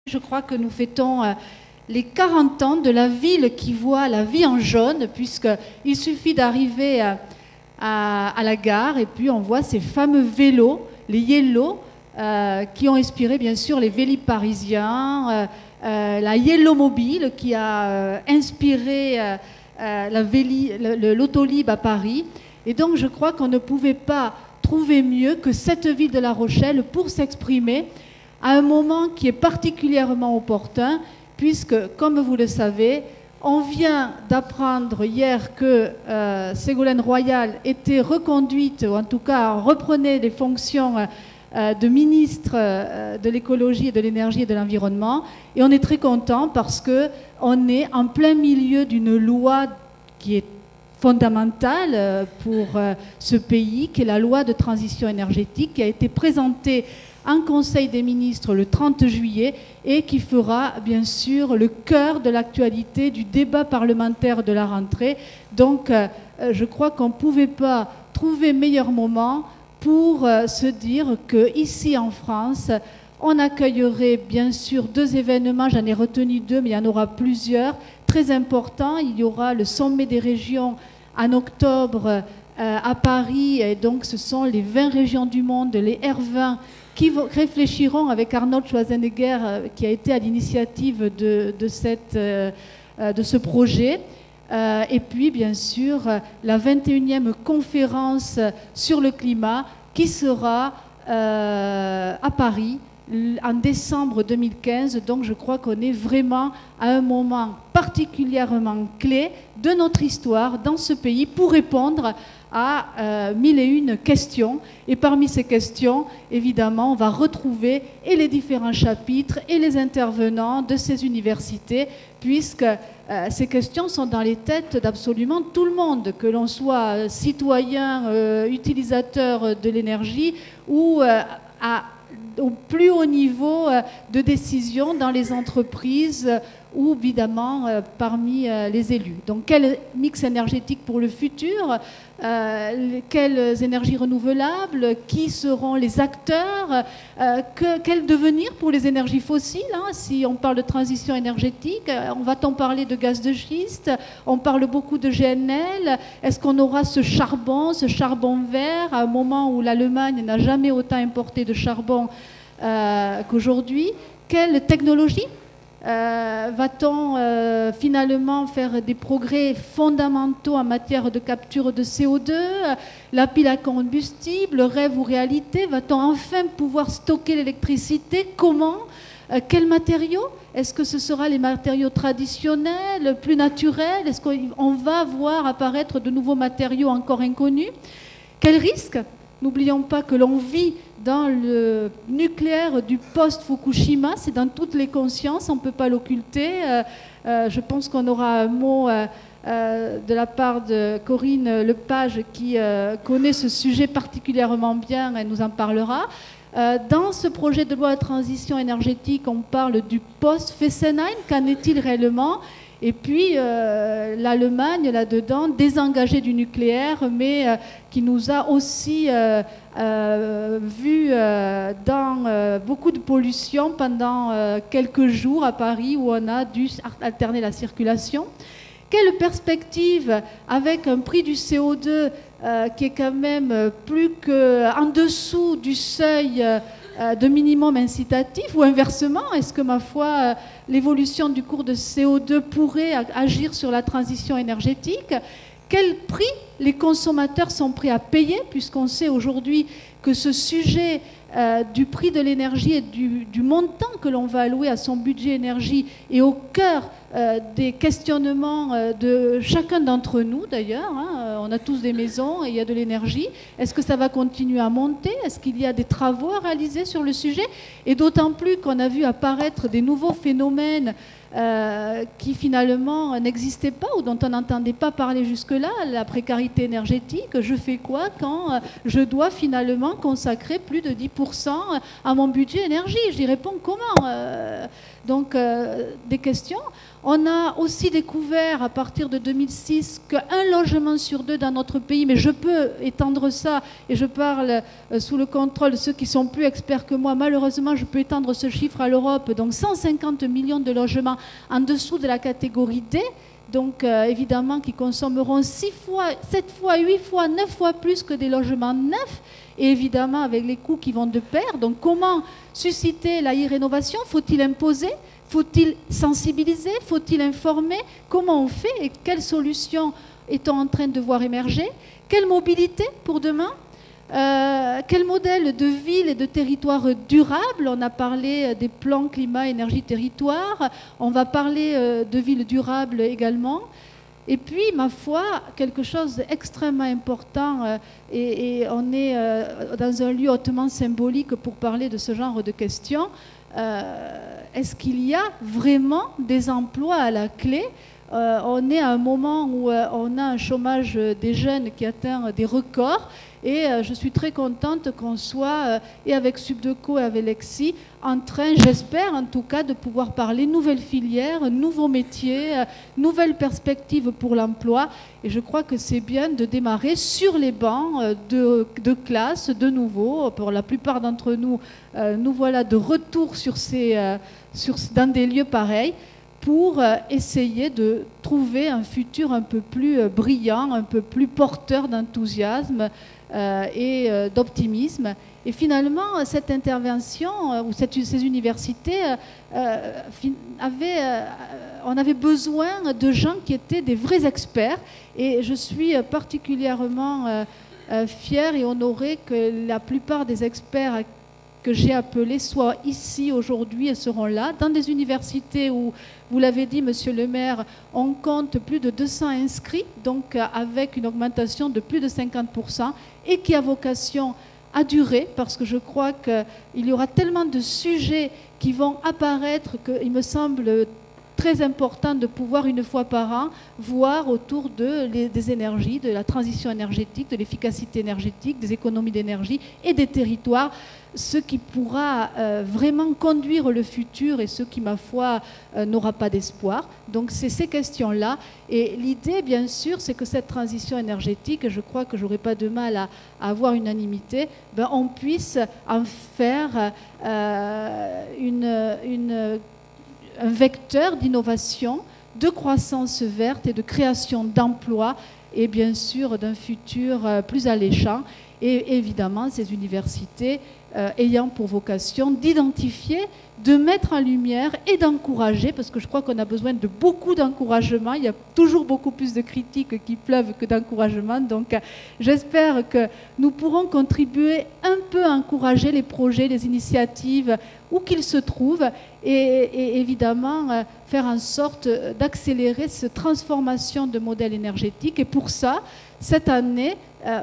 Je crois que nous fêtons les 40 ans de la ville qui voit la vie en jaune, puisqu'il suffit d'arriver à la gare et puis on voit ces fameux vélos, les Yellow, qui ont inspiré bien sûr les Vélib parisiens, la Yellow Mobile qui a inspiré l'Autolib à Paris. Et donc je crois qu'on ne pouvait pas trouver mieux que cette ville de La Rochelle pour s'exprimer à un moment qui est particulièrement opportun, puisque, comme vous le savez, on vient d'apprendre hier que Ségolène Royal était reconduite, ou en tout cas reprenait les fonctions de ministre de l'écologie et de l'énergie et de l'environnement. Et on est très content parce qu'on est en plein milieu d'une loi qui est fondamentale pour ce pays, qui est la loi de transition énergétique, qui a été présentée en Conseil des ministres le 30 juillet et qui fera bien sûr le cœur de l'actualité du débat parlementaire de la rentrée. Donc je crois qu'on ne pouvait pas trouver meilleur moment pour se dire qu'ici en France, on accueillerait bien sûr 2 événements, j'en ai retenu 2, mais il y en aura plusieurs, très importants. Il y aura le sommet des régions en octobre à Paris, et donc ce sont les 20 régions du monde, les R20, qui réfléchiront avec Arnold Schwarzenegger, qui a été à l'initiative de ce projet. Et puis, bien sûr, la 21e conférence sur le climat qui sera à Paris en décembre 2015. Donc, je crois qu'on est vraiment à un moment particulièrement clé de notre histoire dans ce pays pour répondre à 1001 questions. Et parmi ces questions, évidemment, on va retrouver et les différents chapitres et les intervenants de ces universités, puisque ces questions sont dans les têtes d'absolument tout le monde, que l'on soit citoyen, utilisateur de l'énergie ou au plus haut niveau de décision dans les entreprises ou évidemment parmi les élus. Donc quel mix énergétique pour le futur, quelles énergies renouvelables, qui seront les acteurs, quel devenir pour les énergies fossiles, hein, si on parle de transition énergétique, va-t-on parler de gaz de schiste, on parle beaucoup de GNL, est-ce qu'on aura ce charbon vert, à un moment où l'Allemagne n'a jamais autant importé de charbon qu'aujourd'hui? Quelle technologie va-t-on finalement faire des progrès fondamentaux en matière de capture de CO2, la pile à combustible, rêve ou réalité? Va-t-on enfin pouvoir stocker l'électricité? Comment? Quels matériaux? Est-ce que ce sera les matériaux traditionnels, plus naturels? Est-ce qu'on va voir apparaître de nouveaux matériaux encore inconnus? Quels risques? N'oublions pas que l'on vit dans le nucléaire du post-Fukushima, c'est dans toutes les consciences, on ne peut pas l'occulter. Je pense qu'on aura un mot de la part de Corinne Lepage qui connaît ce sujet particulièrement bien, elle nous en parlera. Dans ce projet de loi de transition énergétique, on parle du post-Fessenheim, qu'en est-il réellement? Et puis l'Allemagne, là-dedans, désengagée du nucléaire, mais qui nous a aussi vu dans beaucoup de pollution pendant quelques jours à Paris, où on a dû alterner la circulation. Quelle perspective avec un prix du CO2 qui est quand même plus qu'en dessous du seuil de minimum incitatif, ou inversement, est-ce que, ma foi, l'évolution du cours de CO2 pourrait agir sur la transition énergétique? Quel prix les consommateurs sont prêts à payer, puisqu'on sait aujourd'hui que ce sujet du prix de l'énergie et du montant que l'on va allouer à son budget énergie est au cœur des questionnements de chacun d'entre nous d'ailleurs, hein. On a tous des maisons et il y a de l'énergie. Est-ce que ça va continuer à monter? Est-ce qu'il y a des travaux à réaliser sur le sujet? Et d'autant plus qu'on a vu apparaître des nouveaux phénomènes qui finalement n'existaient pas ou dont on n'entendait pas parler jusque-là, la précarité énergétique. Je fais quoi quand je dois finalement consacrer plus de 10% à mon budget énergie? J'y réponds comment? donc des questions. On a aussi découvert à partir de 2006 qu'un logement sur 2 dans notre pays, mais je peux étendre ça, et je parle sous le contrôle de ceux qui sont plus experts que moi, malheureusement je peux étendre ce chiffre à l'Europe, donc 150 millions de logements en dessous de la catégorie D, donc évidemment qui consommeront 6 fois, 7 fois, 8 fois, 9 fois plus que des logements neufs, et évidemment avec les coûts qui vont de pair. Donc comment susciter la e-rénovation? Faut-il imposer? Faut-il sensibiliser? Faut-il informer? Comment on fait et quelles solutions est-on en train de voir émerger? Quelle mobilité pour demain? Quel modèle de ville et de territoire durable? On a parlé des plans climat, énergie, territoire. On va parler de villes durables également. Et puis, ma foi, quelque chose d'extrêmement important, et on est dans un lieu hautement symbolique pour parler de ce genre de questions. Est-ce qu'il y a vraiment des emplois à la clé? On est à un moment où on a un chômage des jeunes qui atteint des records, et je suis très contente qu'on soit, et avec Subdeco et avec Lexi, en train, j'espère en tout cas, de pouvoir parler nouvelles filières, nouveaux métiers, nouvelles perspectives pour l'emploi. Et je crois que c'est bien de démarrer sur les bancs de classe, de nouveau. Pour la plupart d'entre nous, nous voilà de retour dans des lieux pareils, pour essayer de trouver un futur un peu plus brillant, un peu plus porteur d'enthousiasme et d'optimisme. Et finalement, cette intervention, ou ces universités, on avait besoin de gens qui étaient des vrais experts. Et je suis particulièrement fière et honorée que la plupart des experts que j'ai appelés soient ici aujourd'hui et seront là, dans des universités où, vous l'avez dit, Monsieur le maire, on compte plus de 200 inscrits, donc avec une augmentation de plus de 50%, et qui a vocation à durer, parce que je crois qu'il y aura tellement de sujets qui vont apparaître qu'il me semble très important de pouvoir, une fois par an, voir autour des énergies, de la transition énergétique, de l'efficacité énergétique, des économies d'énergie et des territoires, ce qui pourra vraiment conduire le futur et ce qui, ma foi, n'aura pas d'espoir. Donc c'est ces questions-là. Et l'idée, bien sûr, c'est que cette transition énergétique, je crois que je n'aurai pas de mal à avoir unanimité, on puisse en faire un vecteur d'innovation, de croissance verte et de création d'emplois, et bien sûr d'un futur plus alléchant. Et évidemment, ces universités ayant pour vocation d'identifier, de mettre en lumière et d'encourager, parce que je crois qu'on a besoin de beaucoup d'encouragement. Il y a toujours beaucoup plus de critiques qui pleuvent que d'encouragement. Donc j'espère que nous pourrons contribuer un peu à encourager les projets, les initiatives, où qu'ils se trouvent, et évidemment faire en sorte d'accélérer cette transformation de modèle énergétique. Et pour ça, cette année,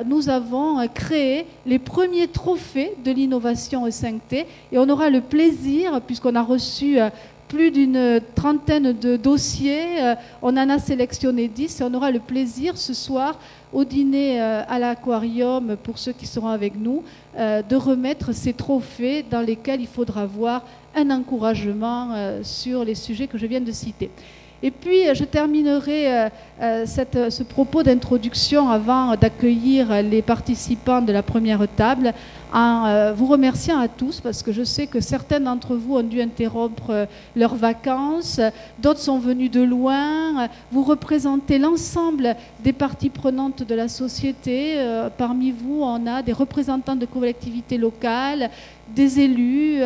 nous avons créé les premiers trophées de l'innovation E5T, et on aura le plaisir, puisqu'on a reçu plus d'une trentaine de dossiers, on en a sélectionné 10, et on aura le plaisir ce soir au dîner à l'Aquarium, pour ceux qui seront avec nous, de remettre ces trophées dans lesquels il faudra voir un encouragement sur les sujets que je viens de citer. Et puis, je terminerai ce propos d'introduction avant d'accueillir les participants de la première table en vous remerciant à tous, parce que je sais que certains d'entre vous ont dû interrompre leurs vacances, d'autres sont venus de loin. Vous représentez l'ensemble des parties prenantes de la société. Parmi vous, on a des représentants de collectivités locales, des élus,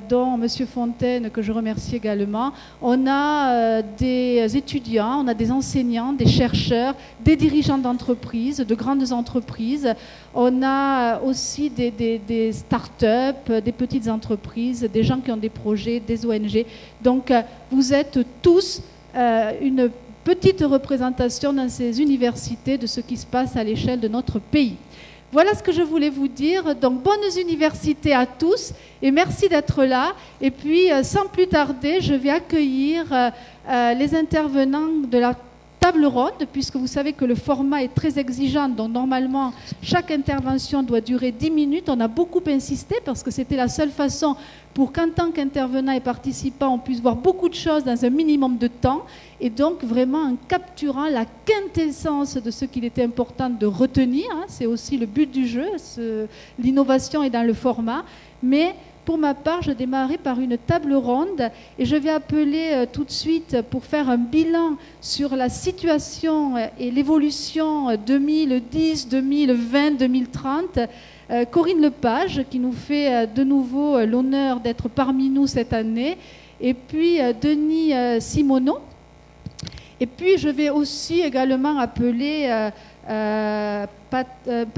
dont M. Fontaine, que je remercie également. On a des étudiants, on a des enseignants, des chercheurs, des dirigeants d'entreprises, de grandes entreprises. On a aussi des start-up, des petites entreprises, des gens qui ont des projets, des ONG. Donc, vous êtes tous une petite représentation dans ces universités de ce qui se passe à l'échelle de notre pays. Voilà ce que je voulais vous dire. Donc, bonnes universités à tous et merci d'être là. Et puis, sans plus tarder, je vais accueillir les intervenants de la table ronde, puisque vous savez que le format est très exigeant, donc normalement chaque intervention doit durer 10 minutes. On a beaucoup insisté parce que c'était la seule façon pour qu'en tant qu'intervenant et participant, on puisse voir beaucoup de choses dans un minimum de temps, et donc vraiment en capturant la quintessence de ce qu'il était important de retenir. Hein, c'est aussi le but du jeu, l'innovation est dans le format, mais pour ma part, je démarrais par une table ronde et je vais appeler tout de suite pour faire un bilan sur la situation et l'évolution 2010, 2020, 2030. Corinne Lepage, qui nous fait de nouveau l'honneur d'être parmi nous cette année, et puis Denis Simoneau. Et puis je vais aussi également appeler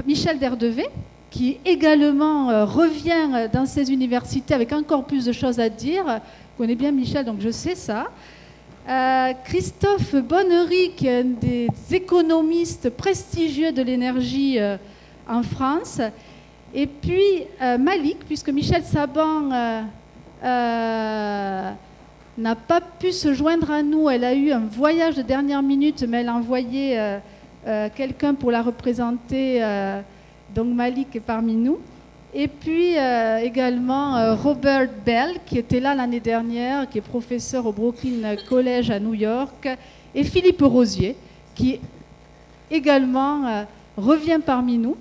Michel Derdevet, qui également revient dans ces universités avec encore plus de choses à dire. Je connais bien Michel, donc je sais ça. Christophe Bonnery, qui est un des économistes prestigieux de l'énergie en France. Et puis Malik, puisque Michel Saban n'a pas pu se joindre à nous. Elle a eu un voyage de dernière minute, mais elle a envoyé quelqu'un pour la représenter. Donc Malik est parmi nous. Et puis également Robert Bell, qui était là l'année dernière, qui est professeur au Brooklyn College à New York. Et Philippe Rosier, qui également revient parmi nous.